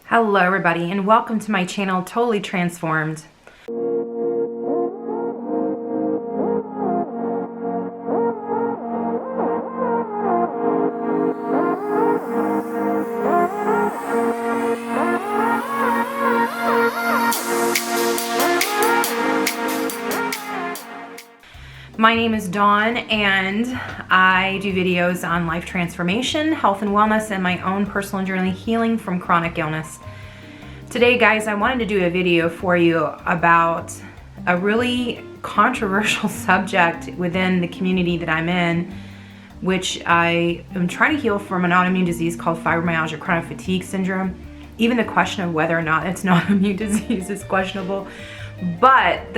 Hello everybody and welcome to my channel, Totally Transformed. My name is Dawn and I do videos on life transformation, health and wellness, and my own personal journey healing from chronic illness. Today, guys, I wanted to do a video for you about a really controversial subject within the community that I'm in, which I am trying to heal from an autoimmune disease called fibromyalgia, chronic fatigue syndrome. Even the question of whether or not it's an autoimmune disease is questionable. But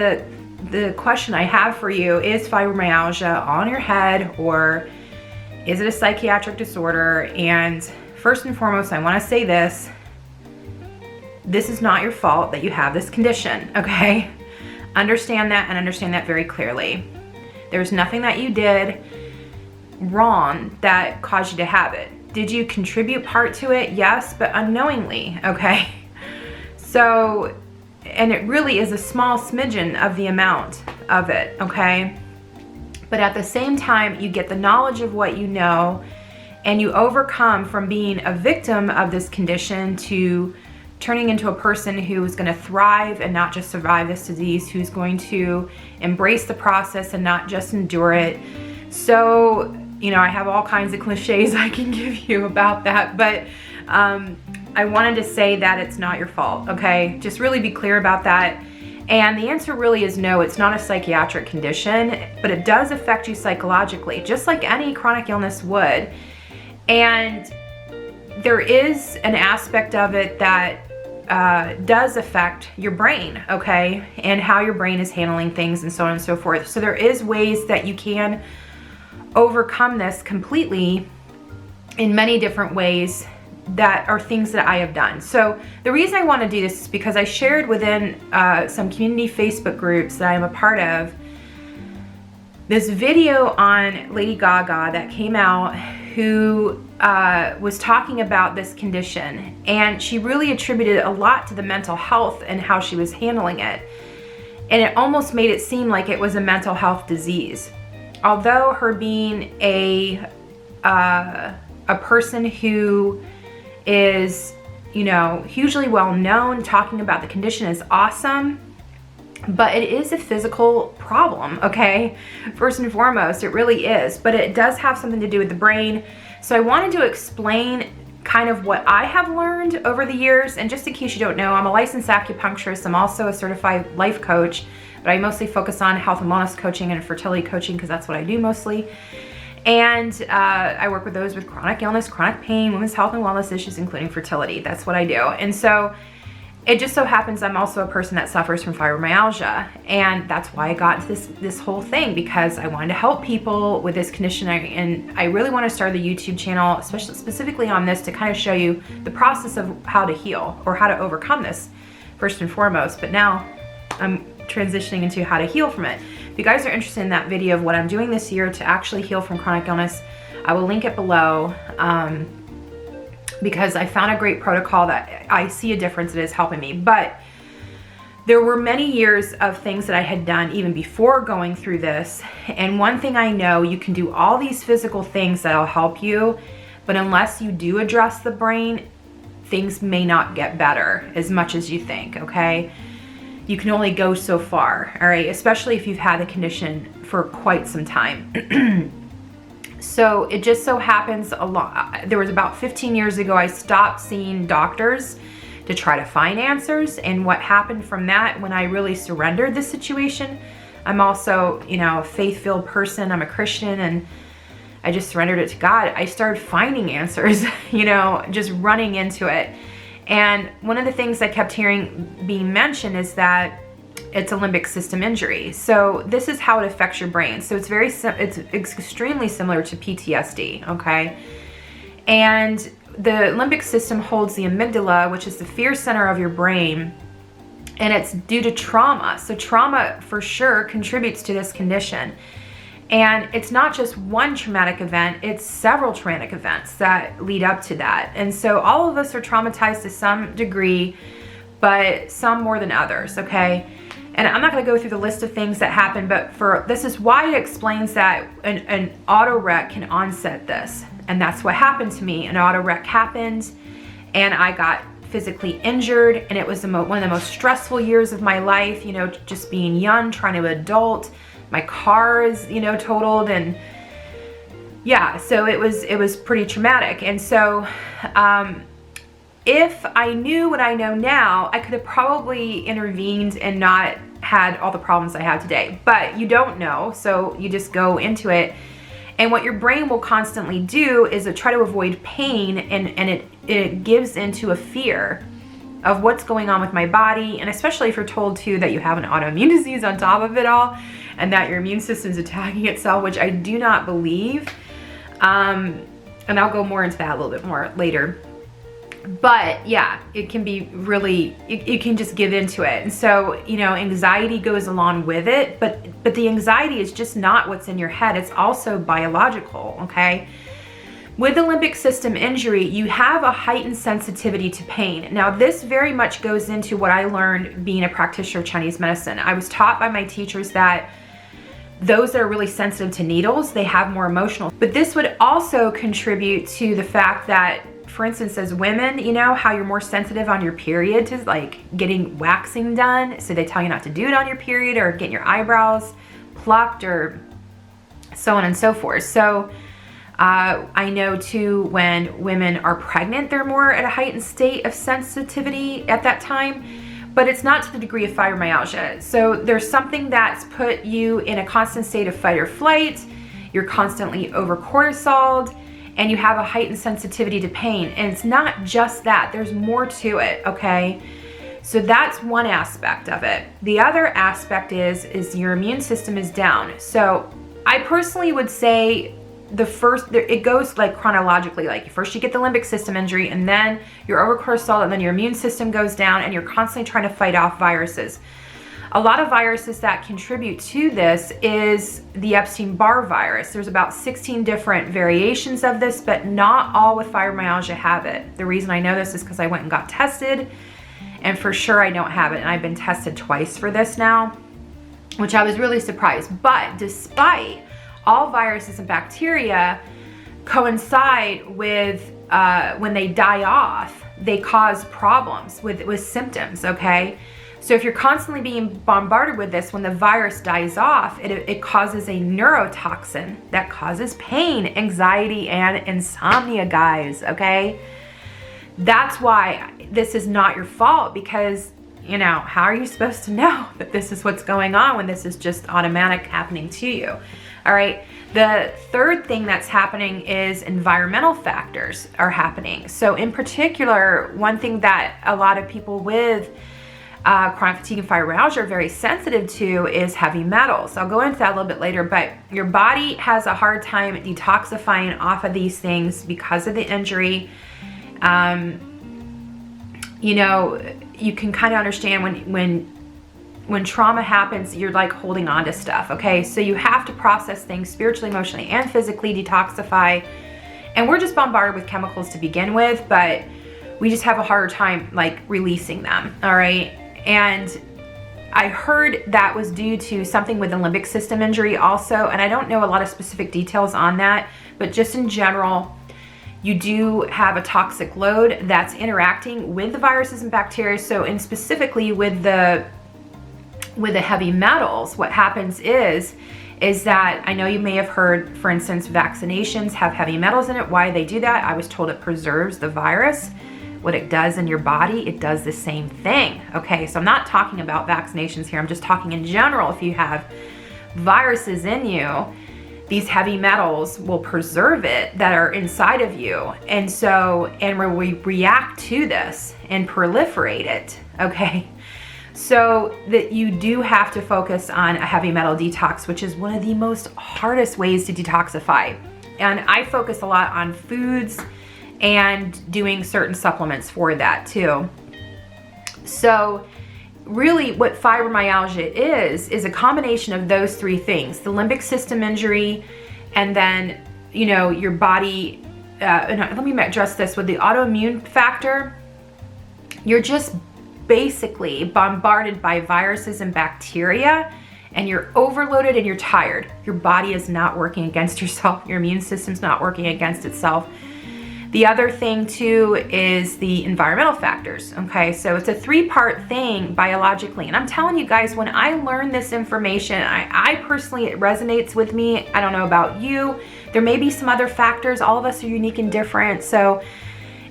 the question I have for you is fibromyalgia on your head, or is it a psychiatric disorder? And first and foremost, I want to say this is not your fault that you have this condition, okay? Understand that, and understand that very clearly. There's nothing that you did wrong that caused you to have it. Did you contribute part to it? Yes, but unknowingly, okay? So, and it really is a small smidgen of the amount of it, okay? But at the same time, you get the knowledge of what you know, and you overcome from being a victim of this condition to turning into a person who is going to thrive and not just survive this disease, who's going to embrace the process and not just endure it. So, you know, I have all kinds of cliches I can give you about that, but I wanted to say that it's not your fault, okay? Just really be clear about that. And the answer really is no, it's not a psychiatric condition, but it does affect you psychologically, just like any chronic illness would. And there is an aspect of it that does affect your brain, okay? And how your brain is handling things and so on and so forth. So there is ways that you can overcome this completely in many different ways that are things that I have done. So the reason I want to do this is because I shared within some community Facebook groups that I am a part of this video on Lady Gaga that came out, who was talking about this condition, and she really attributed a lot to the mental health and how she was handling it, and it almost made it seem like it was a mental health disease, although her being a person who is, you know, hugely well known, talking about the condition is awesome. But it is a physical problem, okay? First and foremost, it really is. But it does have something to do with the brain. So I wanted to explain kind of what I have learned over the years. And just in case you don't know, I'm a licensed acupuncturist. I'm also a certified life coach, but I mostly focus on health and wellness coaching and fertility coaching because that's what I do mostly. And I work with those with chronic illness, chronic pain, women's health and wellness issues, including fertility. That's what I do. And so it just so happens I'm also a person that suffers from fibromyalgia, and that's why I got into this whole thing, because I wanted to help people with this condition, and I really want to start the YouTube channel, specifically on this, to kind of show you the process of how to heal or how to overcome this first and foremost. But now I'm transitioning into how to heal from it. If you guys are interested in that video of what I'm doing this year to actually heal from chronic illness, I will link it below. Because I found a great protocol that I see a difference that is helping me. But there were many years of things that I had done even before going through this. And one thing I know, you can do all these physical things that'll help you, but unless you do address the brain, things may not get better as much as you think, okay? You can only go so far, all right? Especially if you've had the condition for quite some time. So it just so happens there was about 15 years ago, I stopped seeing doctors to try to find answers. And what happened from that, when I really surrendered the situation, I'm also, you know, a faith-filled person. I'm a Christian, and I just surrendered it to God. I started finding answers, you know, just running into it. And one of the things I kept hearing being mentioned is that it's a limbic system injury. So this is how it affects your brain. So it's it's extremely similar to PTSD, okay? And the limbic system holds the amygdala, which is the fear center of your brain, and it's due to trauma. So trauma for sure contributes to this condition. And it's not just one traumatic event, it's several traumatic events that lead up to that. And so all of us are traumatized to some degree, but some more than others, okay? And I'm not gonna go through the list of things that happen, but this is why it explains that an auto wreck can onset this. And that's what happened to me. An auto wreck happened and I got physically injured, and it was one of the most stressful years of my life, you know, just being young, trying to adult. My car is, you know, totaled, and yeah, so it was pretty traumatic. And so if I knew what I know now, I could have probably intervened and not had all the problems I have today. But you don't know, so you just go into it. And what your brain will constantly do is try to avoid pain, and it gives into a fear of what's going on with my body. And especially if you're told too that you have an autoimmune disease on top of it all, and that your immune system is attacking itself, which I do not believe. And I'll go more into that a little bit more later. But yeah, it can be really, you can just give into it. And so, you know, anxiety goes along with it, but the anxiety is just not what's in your head. It's also biological, okay? With the limbic system injury, you have a heightened sensitivity to pain. Now, this very much goes into what I learned being a practitioner of Chinese medicine. I was taught by my teachers that those that are really sensitive to needles, they have more emotional. But this would also contribute to the fact that, for instance, as women, you know, how you're more sensitive on your period to like getting waxing done. So they tell you not to do it on your period, or getting your eyebrows plucked, or so on and so forth. So I know too, when women are pregnant, they're more at a heightened state of sensitivity at that time, but it's not to the degree of fibromyalgia. So there's something that's put you in a constant state of fight or flight. You're constantly over cortisoled, and you have a heightened sensitivity to pain. And it's not just that, there's more to it, okay? So that's one aspect of it. The other aspect is your immune system is down. So I personally would say it goes like chronologically, like first you get the limbic system injury, and then you're over cortisol, and then your immune system goes down, and you're constantly trying to fight off viruses. A lot of viruses that contribute to this is the Epstein-Barr virus. There's about 16 different variations of this, but not all with fibromyalgia have it. The reason I know this is because I went and got tested, and for sure I don't have it, and I've been tested twice for this now, which I was really surprised. But despite all viruses and bacteria coincide with when they die off, they cause problems with symptoms, okay? So if you're constantly being bombarded with this, when the virus dies off, it causes a neurotoxin that causes pain, anxiety, and insomnia, guys, okay? That's why this is not your fault, because, you know, how are you supposed to know that this is what's going on when this is just automatic happening to you? All right. The third thing that's happening is environmental factors are happening. So in particular, one thing that a lot of people with chronic fatigue and fibromyalgia are very sensitive to is heavy metals. I'll go into that a little bit later, but your body has a hard time detoxifying off of these things because of the injury. You know, you can kind of understand when trauma happens, you're like holding on to stuff, okay? So you have to process things spiritually, emotionally, and physically, detoxify. And we're just bombarded with chemicals to begin with, but we just have a harder time like releasing them, all right? And I heard that was due to something with the limbic system injury also, and I don't know a lot of specific details on that, but just in general, you do have a toxic load that's interacting with the viruses and bacteria. So in specifically with the heavy metals, what happens is that, I know you may have heard, for instance, vaccinations have heavy metals in it. Why they do that? I was told it preserves the virus. What it does in your body, it does the same thing, okay? So I'm not talking about vaccinations here. I'm just talking in general. If you have viruses in you, these heavy metals will preserve it that are inside of you. And so, and we react to this and proliferate it, okay? So that you do have to focus on a heavy metal detox, which is one of the most hardest ways to detoxify. And I focus a lot on foods and doing certain supplements for that too. So really what fibromyalgia is a combination of those three things: the limbic system injury, and then, you know, your body, let me address this with the autoimmune factor. You're just basically bombarded by viruses and bacteria, and you're overloaded and you're tired. Your body is not working against yourself. Your immune system's not working against itself. The other thing too is the environmental factors, okay? So it's a three-part thing biologically. And I'm telling you guys, when I learned this information, I personally, it resonates with me. I don't know about you. There may be some other factors. All of us are unique and different. So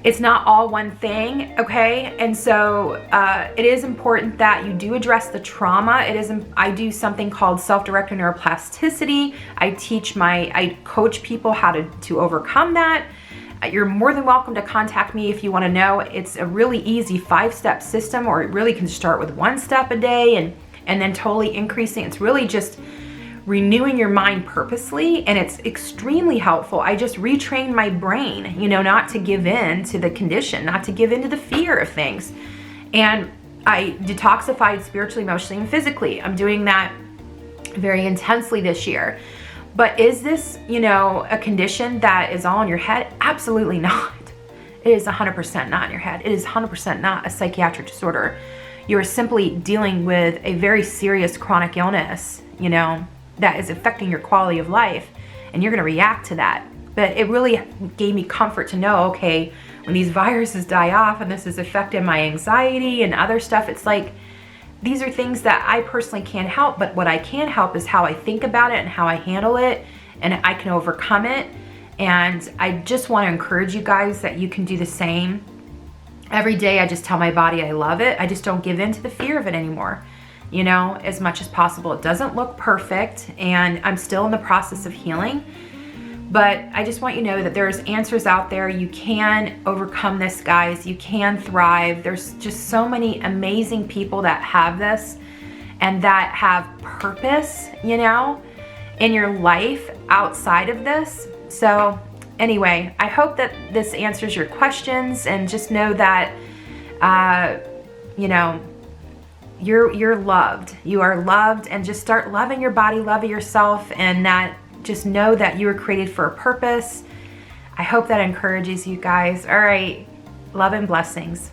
it's not all one thing, okay? And so it is important that you do address the trauma. I do something called self-directed neuroplasticity. I coach people how to overcome that. You're more than welcome to contact me if you want to know. It's a really easy 5-step system, or it really can start with 1 step a day and then totally increasing. It's really just renewing your mind purposely, and it's extremely helpful. I just retrained my brain, you know, not to give in to the condition, not to give in to the fear of things. And I detoxified spiritually, emotionally, and physically. I'm doing that very intensely this year. But is this, you know, a condition that is all in your head? Absolutely not. It is 100% not in your head. It is 100% not a psychiatric disorder. You are simply dealing with a very serious chronic illness, you know, that is affecting your quality of life, and you're going to react to that. But it really gave me comfort to know, okay, when these viruses die off and this is affecting my anxiety and other stuff, it's like, these are things that I personally can't help, but what I can help is how I think about it and how I handle it, and I can overcome it. And I just want to encourage you guys that you can do the same. Every day I just tell my body I love it. I just don't give in to the fear of it anymore, you know, as much as possible. It doesn't look perfect, and I'm still in the process of healing. But I just want you to know that there's answers out there. You can overcome this, guys. You can thrive. There's just so many amazing people that have this and that have purpose, you know, in your life outside of this. So anyway, I hope that this answers your questions, and just know that, you know, you're loved. You are loved, and just start loving your body, loving yourself, and that just know that you were created for a purpose. I hope that encourages you guys. All right, love and blessings.